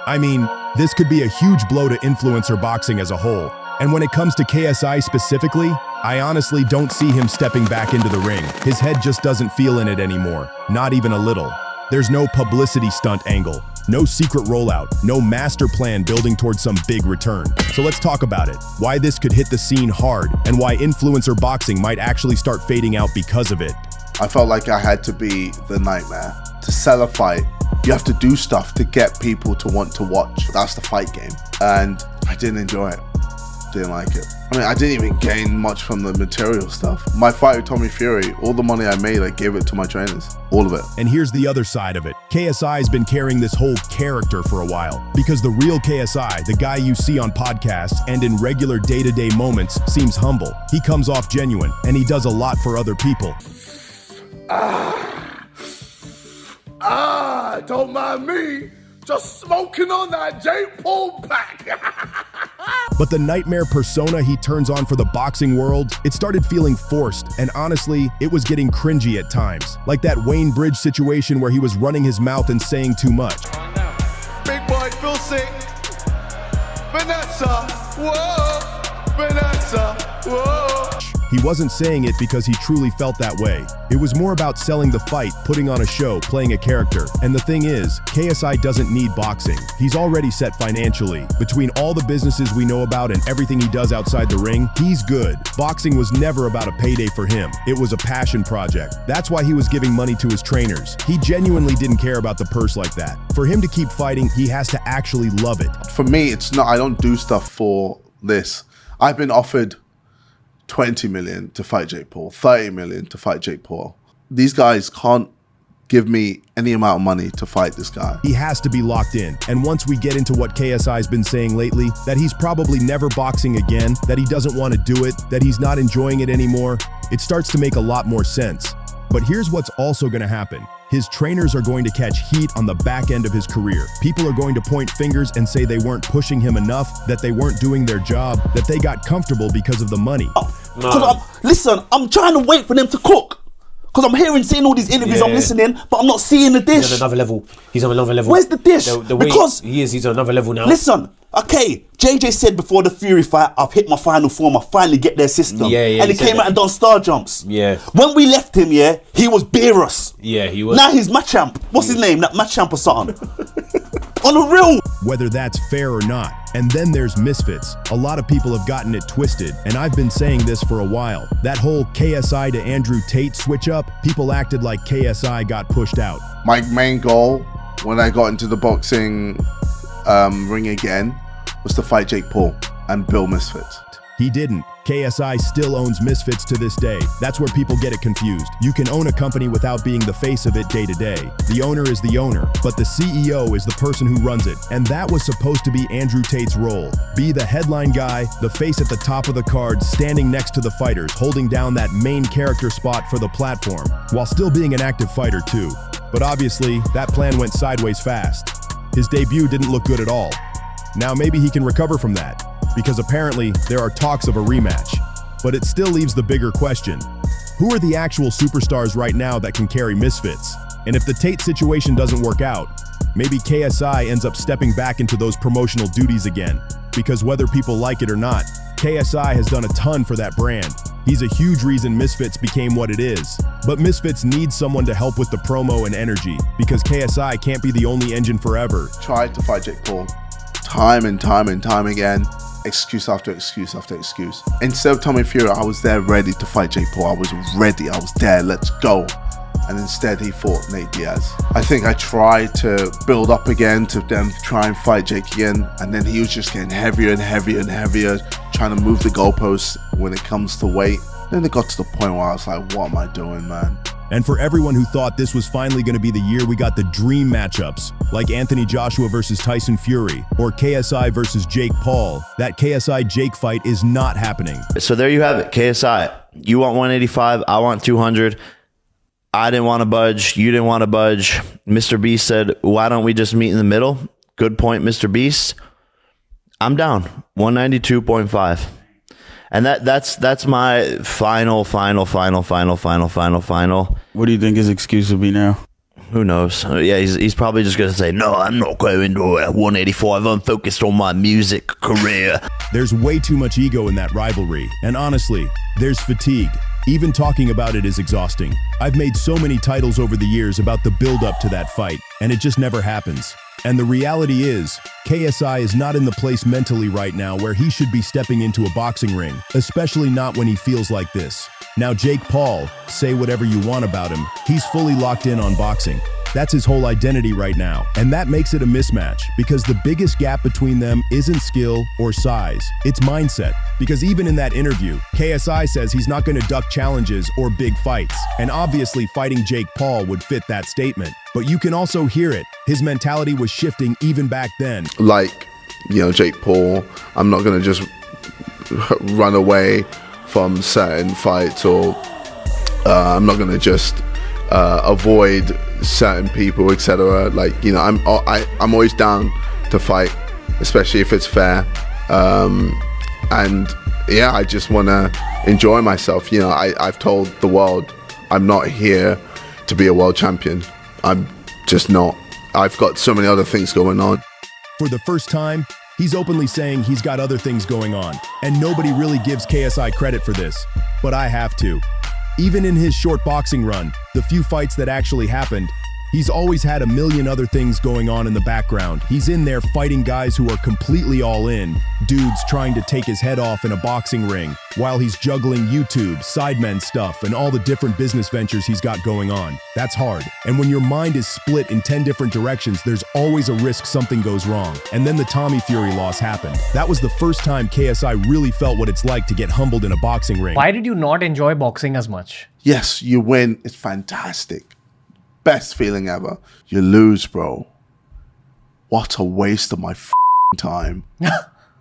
I mean, this could be a huge blow to influencer boxing as a whole. And when it comes to KSI specifically, I honestly don't see him stepping back into the ring. His head just doesn't feel in it anymore, not even a little. There's no publicity stunt angle, no secret rollout, no master plan building towards some big return. So let's talk about it, why this could hit the scene hard, and why influencer boxing might actually start fading out because of it. I felt like I had to be the nightmare. To sell a fight, you have to do stuff to get people to want to watch. That's the fight game. And I didn't enjoy it. Didn't like it. I mean, I didn't even gain much from the material stuff. My fight with Tommy Fury, all the money I made, I gave it to my trainers. All of it. And here's the other side of it. KSI has been carrying this whole character for a while. Because the real KSI, the guy you see on podcasts and in regular day-to-day moments, seems humble. He comes off genuine, and he does a lot for other people. Don't mind me. Just smoking on that Jake Paul pack. But the nightmare persona he turns on for the boxing world, it started feeling forced, and honestly, it was getting cringy at times. Like that Wayne Bridge situation where he was running his mouth and saying too much. Big boy, feel sick. Vanessa, whoa. Vanessa, whoa. He wasn't saying it because he truly felt that way. It was more about selling the fight, putting on a show, playing a character. And the thing is, KSI doesn't need boxing. He's already set financially. Between all the businesses we know about and everything he does outside the ring, he's good. Boxing was never about a payday for him. It was a passion project. That's why he was giving money to his trainers. He genuinely didn't care about the purse like that. For him to keep fighting, he has to actually love it. For me, it's not, I don't do stuff for this. I've been offered 20 million to fight Jake Paul, 30 million to fight Jake Paul. These guys can't give me any amount of money to fight this guy. He has to be locked in. And once we get into what KSI's been saying lately, that he's probably never boxing again, that he doesn't want to do it, that he's not enjoying it anymore, it starts to make a lot more sense. But here's what's also going to happen. His trainers are going to catch heat on the back end of his career. People are going to point fingers and say they weren't pushing him enough, that they weren't doing their job, that they got comfortable because of the money. Listen, I'm trying to wait for them to cook. Because I'm seeing all these interviews, I'm listening, but I'm not seeing the dish. He's on another level. He's on another level. Where's the dish? The way because he's on another level now. Listen, okay, JJ said before the Fury fight, I've hit my final form, I finally get their system. And he came out and done star jumps. When we left him, he was Beerus. He was. Now he's Machamp. What's his name? That Machamp or something. On a real. Whether that's fair or not. And then there's Misfits. A lot of people have gotten it twisted, and I've been saying this for a while. That whole KSI to Andrew Tate switch up, people acted like KSI got pushed out. My main goal when I got into the boxing ring again was to fight Jake Paul and build Misfits. He didn't. KSI still owns Misfits to this day. That's where people get it confused. You can own a company without being the face of it day to day. The owner is the owner, but the CEO is the person who runs it. And that was supposed to be Andrew Tate's role. Be the headline guy, the face at the top of the card, standing next to the fighters, holding down that main character spot for the platform, while still being an active fighter too. But obviously, that plan went sideways fast. His debut didn't look good at all. Now maybe he can recover from that, because apparently there are talks of a rematch. But it still leaves the bigger question. Who are the actual superstars right now that can carry Misfits? And if the Tate situation doesn't work out, maybe KSI ends up stepping back into those promotional duties again. Because whether people like it or not, KSI has done a ton for that brand. He's a huge reason Misfits became what it is. But Misfits needs someone to help with the promo and energy, because KSI can't be the only engine forever. Tried to fight Jake Paul time and time and time again. Excuse after excuse after excuse. Instead of Tommy Fury, I was there ready to fight Jake Paul. I was ready, I was there, let's go. And instead he fought Nate Diaz. I think I tried to build up again to then try and fight Jake again, and then he was just getting heavier and heavier and heavier, trying to move the goalposts when it comes to weight. Then it got to the point where I was like, what am I doing, man? And for everyone who thought this was finally going to be the year we got the dream matchups, like Anthony Joshua versus Tyson Fury, or KSI versus Jake Paul, that KSI-Jake fight is not happening. So there you have it, KSI. You want 185, I want 200. I didn't want to budge, you didn't want to budge. Mr. Beast said, why don't we just meet in the middle? Good point, Mr. Beast. I'm down, 192.5. And that's my final. What do you think his excuse will be now? Who knows? Yeah, he's probably just going to say, no, I'm not going to 185. I'm focused on my music career. There's way too much ego in that rivalry. And honestly, there's fatigue. Even talking about it is exhausting. I've made so many titles over the years about the build-up to that fight, and it just never happens. And the reality is, KSI is not in the place mentally right now where he should be stepping into a boxing ring, especially not when he feels like this. Now Jake Paul, say whatever you want about him, he's fully locked in on boxing. That's his whole identity right now, and that makes it a mismatch because the biggest gap between them isn't skill or size, it's mindset. Because even in that interview, KSI says he's not going to duck challenges or big fights, and obviously fighting Jake Paul would fit that statement. But you can also hear it, his mentality was shifting even back then. Like, Jake Paul, I'm not going to just run away from certain fights, or I'm not going to just avoid certain people, etc. Like, I'm always down to fight, especially if it's fair. And yeah, I just want to enjoy myself. I've told the world I'm not here to be a world champion. I'm just not. I've got so many other things going on. For the first time, he's openly saying he's got other things going on, and nobody really gives KSI credit for this, but I have to. Even in his short boxing run, the few fights that actually happened, he's always had a million other things going on in the background. He's in there fighting guys who are completely all in, dudes trying to take his head off in a boxing ring, while he's juggling YouTube, sidemen stuff, and all the different business ventures he's got going on. That's hard. And when your mind is split in 10 different directions, there's always a risk something goes wrong. And then the Tommy Fury loss happened. That was the first time KSI really felt what it's like to get humbled in a boxing ring. Why did you not enjoy boxing as much? Yes, you win. It's fantastic. Best feeling ever. You lose, bro. What a waste of my time.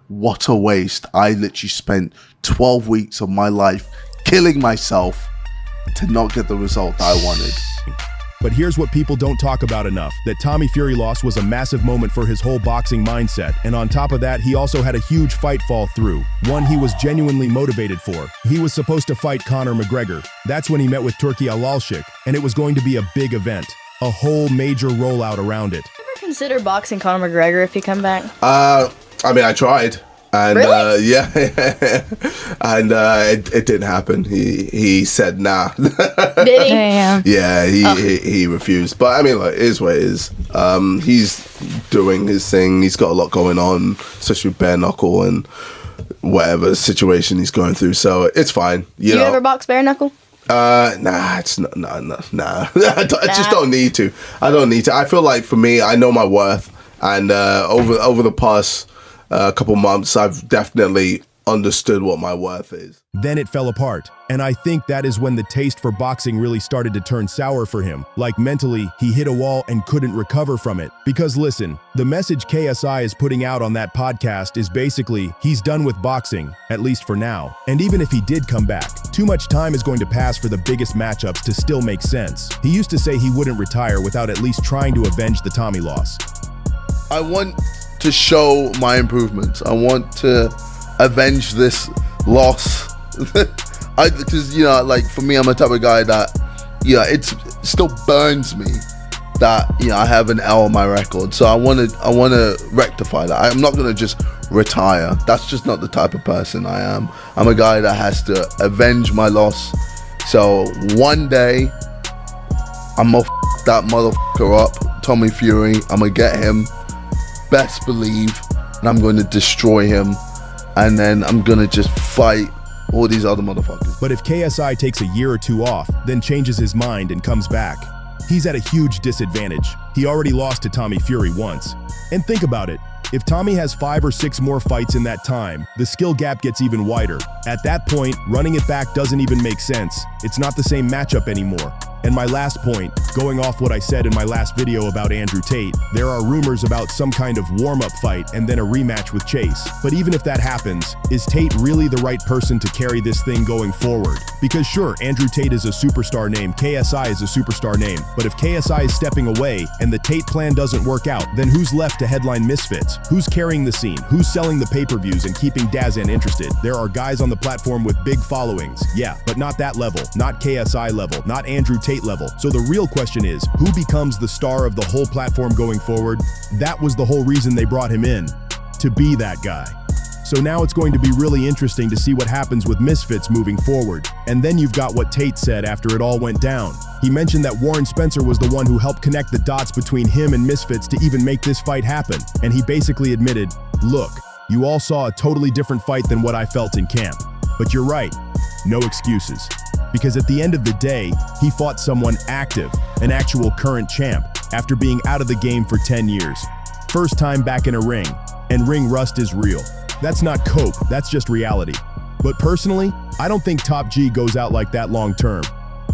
What a waste. I literally spent 12 weeks of my life killing myself to not get the result that I wanted. But here's what people don't talk about enough, that Tommy Fury loss was a massive moment for his whole boxing mindset. And on top of that, he also had a huge fight fall through, one he was genuinely motivated for. He was supposed to fight Conor McGregor. That's when he met with Turki Alalshik, and it was going to be a big event, a whole major rollout around it. Ever consider boxing Conor McGregor if he come back? I tried. And really? Yeah, and it didn't happen. He said nah. Did he? Yeah, he refused. But I mean, like, it is what it is. He's doing his thing. He's got a lot going on, especially with bare knuckle and whatever situation he's going through. So it's fine. You know? ever box bare knuckle? Nah, it's not. Nah. I just don't need to. I don't need to. I feel like for me, I know my worth, and over the past couple months, I've definitely understood what my worth is. Then it fell apart, and I think that is when the taste for boxing really started to turn sour for him. Like mentally, he hit a wall and couldn't recover from it. Because listen, the message KSI is putting out on that podcast is basically, he's done with boxing, at least for now. And even if he did come back, too much time is going to pass for the biggest matchups to still make sense. He used to say he wouldn't retire without at least trying to avenge the Tommy loss. I want to show my improvements. I want to avenge this loss. Because like for me, I'm a type of guy that it still burns me that I have an L on my record. So I want to rectify that. I'm not gonna just retire. That's just not the type of person I am. I'm a guy that has to avenge my loss. So one day I'm gonna that motherfucker up, Tommy Fury. I'm gonna get him. Best believe, and I'm going to destroy him, and then I'm going to just fight all these other motherfuckers. But if KSI takes a year or two off, then changes his mind and comes back, he's at a huge disadvantage. He already lost to Tommy Fury once. And think about it, if Tommy has 5 or 6 more fights in that time, the skill gap gets even wider. At that point, running it back doesn't even make sense. It's not the same matchup anymore. And my last point, going off what I said in my last video about Andrew Tate, there are rumors about some kind of warm-up fight and then a rematch with Chase. But even if that happens, is Tate really the right person to carry this thing going forward? Because sure, Andrew Tate is a superstar name, KSI is a superstar name, but if KSI is stepping away and the Tate plan doesn't work out, then who's left to headline Misfits? Who's carrying the scene? Who's selling the pay-per-views and keeping Dazan interested? There are guys on the platform with big followings, yeah, but not that level, not KSI level, not Andrew Tate Tate level. So the real question is, who becomes the star of the whole platform going forward? That was the whole reason they brought him in, to be that guy. So now it's going to be really interesting to see what happens with Misfits moving forward. And then you've got what Tate said after it all went down. He mentioned that Warren Spencer was the one who helped connect the dots between him and Misfits to even make this fight happen. And he basically admitted, look, you all saw a totally different fight than what I felt in camp. But you're right, no excuses. Because at the end of the day, he fought someone active, an actual current champ, after being out of the game for 10 years. First time back in a ring, and ring rust is real. That's not cope, that's just reality. But personally, I don't think Top G goes out like that long term.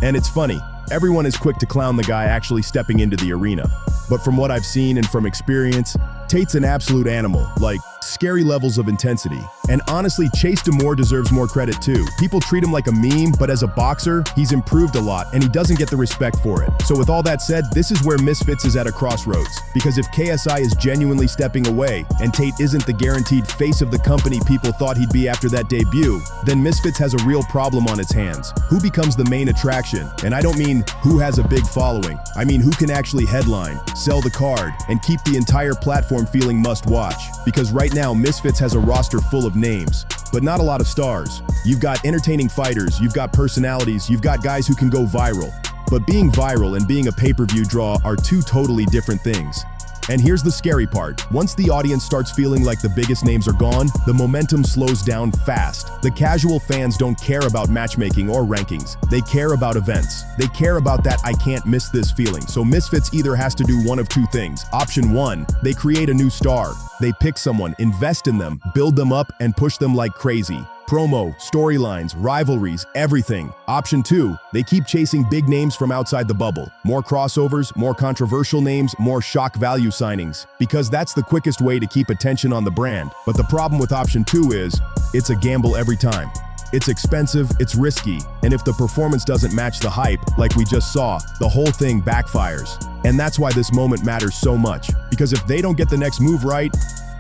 And it's funny, everyone is quick to clown the guy actually stepping into the arena. But from what I've seen and from experience, Tate's an absolute animal, like scary levels of intensity. And honestly, Chase Demore deserves more credit too. People treat him like a meme, but as a boxer, he's improved a lot and he doesn't get the respect for it. So with all that said, this is where Misfits is at a crossroads. Because if KSI is genuinely stepping away and Tate isn't the guaranteed face of the company people thought he'd be after that debut, then Misfits has a real problem on its hands. Who becomes the main attraction? And I don't mean who has a big following. I mean who can actually headline, sell the card, and keep the entire platform feeling must watch. Because right now, Misfits has a roster full of names, but not a lot of stars. You've got entertaining fighters, you've got personalities, you've got guys who can go viral. But being viral and being a pay-per-view draw are two totally different things. And here's the scary part. Once the audience starts feeling like the biggest names are gone, the momentum slows down fast. The casual fans don't care about matchmaking or rankings. They care about events. They care about that I can't miss this feeling. So Misfits either has to do one of two things. Option one, they create a new star. They pick someone, invest in them, build them up, and push them like crazy. Promo, storylines, rivalries, everything. Option two, they keep chasing big names from outside the bubble. More crossovers, more controversial names, more shock value signings. Because that's the quickest way to keep attention on the brand. But the problem with option two is, it's a gamble every time. It's expensive, it's risky, and if the performance doesn't match the hype, like we just saw, the whole thing backfires. And that's why this moment matters so much. Because if they don't get the next move right,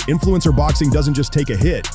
influencer boxing doesn't just take a hit.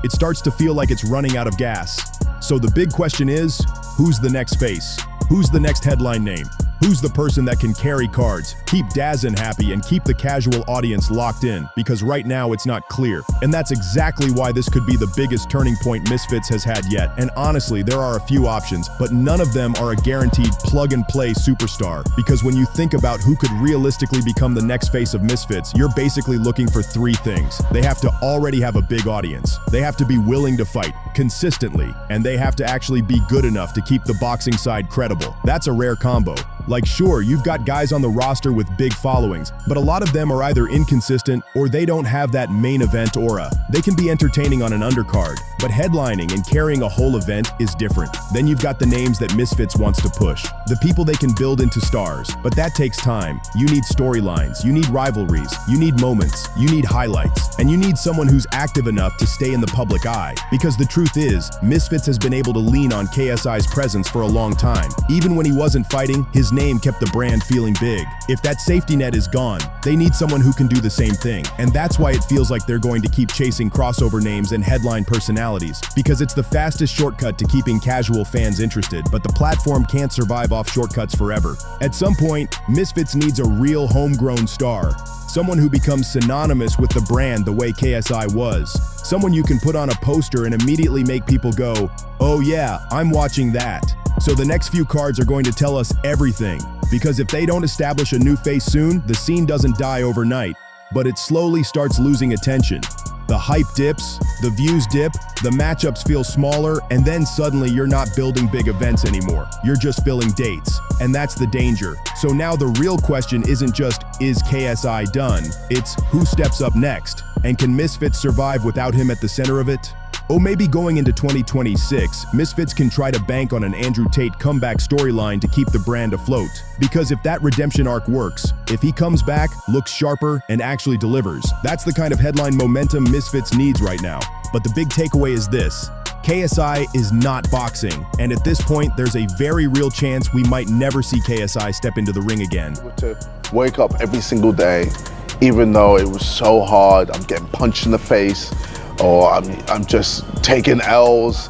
It starts to feel like it's running out of gas. So the big question is, who's the next face? Who's the next headline name? Who's the person that can carry cards, keep Dazin happy, and keep the casual audience locked in? Because right now it's not clear. And that's exactly why this could be the biggest turning point Misfits has had yet. And honestly, there are a few options, but none of them are a guaranteed plug-and-play superstar. Because when you think about who could realistically become the next face of Misfits, you're basically looking for three things. They have to already have a big audience. They have to be willing to fight consistently, and they have to actually be good enough to keep the boxing side credible. That's a rare combo. Like sure, you've got guys on the roster with big followings, but a lot of them are either inconsistent or they don't have that main event aura. They can be entertaining on an undercard, but headlining and carrying a whole event is different. Then you've got the names that Misfits wants to push, the people they can build into stars, but that takes time. You need storylines, you need rivalries, you need moments, you need highlights, and you need someone who's active enough to stay in the public eye. Because the truth is, Misfits has been able to lean on KSI's presence for a long time. Even when he wasn't fighting, his name kept the brand feeling big. If that safety net is gone, they need someone who can do the same thing. And that's why it feels like they're going to keep chasing crossover names and headline personalities, because it's the fastest shortcut to keeping casual fans interested, but the platform can't survive off shortcuts forever. At some point, Misfits needs a real homegrown star. Someone who becomes synonymous with the brand the way KSI was. Someone you can put on a poster and immediately make people go, oh yeah, I'm watching that. So the next few cards are going to tell us everything. Because if they don't establish a new face soon, the scene doesn't die overnight, but it slowly starts losing attention. The hype dips, the views dip, the matchups feel smaller, and then suddenly you're not building big events anymore. You're just filling dates, and that's the danger. So now the real question isn't just, is KSI done? It's who steps up next? And can Misfits survive without him at the center of it? Or maybe going into 2026, Misfits can try to bank on an Andrew Tate comeback storyline to keep the brand afloat. Because if that redemption arc works, if he comes back, looks sharper, and actually delivers, that's the kind of headline momentum Misfits needs right now. But the big takeaway is this: KSI is not boxing, and at this point, there's a very real chance we might never see KSI step into the ring again. To wake up every single day, even though it was so hard, I'm getting punched in the face, or I'm just taking L's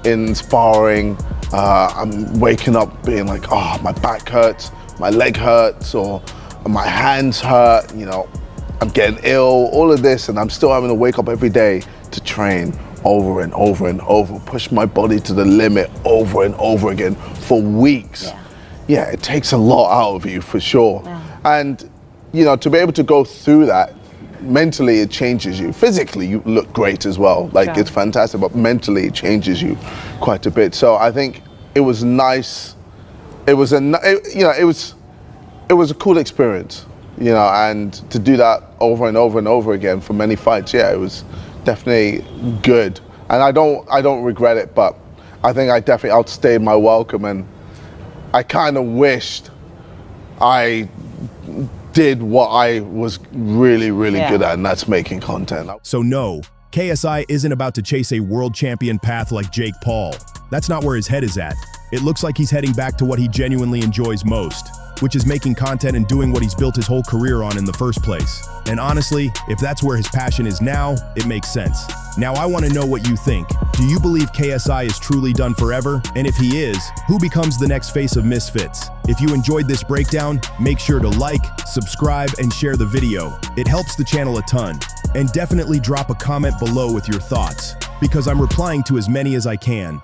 in sparring, I'm waking up being like, oh, my back hurts, my leg hurts, or my hands hurt, you know, I'm getting ill, all of this, and I'm still having to wake up every day to train over and over and over, push my body to the limit over and over again for weeks. Yeah, it takes a lot out of you for sure. And, you know, to be able to go through that, mentally it changes you. Physically you look great as well, like it's fantastic, but mentally it changes you quite a bit. So I think it was nice. It was a cool experience, you know, and to do that over and over and over again for many fights, yeah, it was definitely good. And I don't regret it, but I think I definitely outstayed my welcome, and I kind of wished I did what I was really, really good at, and that's making content. So no, KSI isn't about to chase a world champion path like Jake Paul. That's not where his head is at. It looks like he's heading back to what he genuinely enjoys most, which is making content and doing what he's built his whole career on in the first place. And honestly, if that's where his passion is now, it makes sense. Now I want to know what you think. Do you believe KSI is truly done forever? And if he is, who becomes the next face of Misfits? If you enjoyed this breakdown, make sure to like, subscribe, and share the video. It helps the channel a ton. And definitely drop a comment below with your thoughts, because I'm replying to as many as I can.